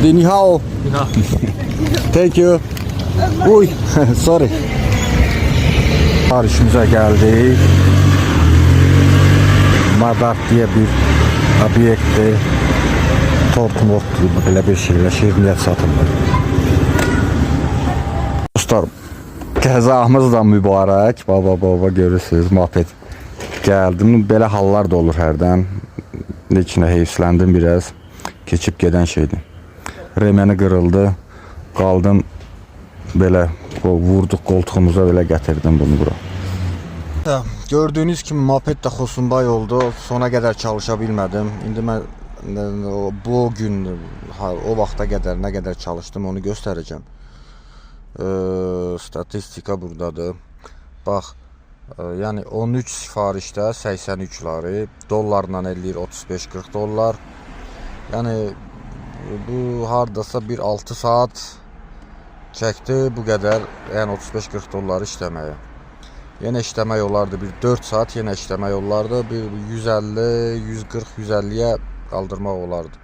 Ni hao. Ya. Thank you. Uy, sorry. Siparişimize geldik. Madar diye bir obyektdir. Tort mort gibi belə bir şeylə şirniyyat satılır. Dostlarım, qəzamız da mübarək. Baba görürsünüz, moped gəldim. Belə hallar da olur hərdən. Neçinə heyfsləndim biraz. Keçib gedən şeydir. Remeni qırıldı. Qaldım belə vurduq qoltuğumuza, belə gətirdim bunu bura. Gördüğünüz kimi moped də xosunbay oldu. Sona qədər çalışa bilmədim. İndi mən bu gün o vaxta qədər nə qədər çalışdım onu göstərəcəm. Statistika buradadır. Bax, yəni 13 sifarişdə 83'ləri dollarla eləyir 35-40 dollar. Yəni bu hardasa bir 6 saat çəkdi bu qədər, yəni 35-40 dollar işləməyə. Yenə işləmək olardı bir 4 saat, yenə işləmək olardı bir 150, 140, 150'yə qaldırmaq olardı.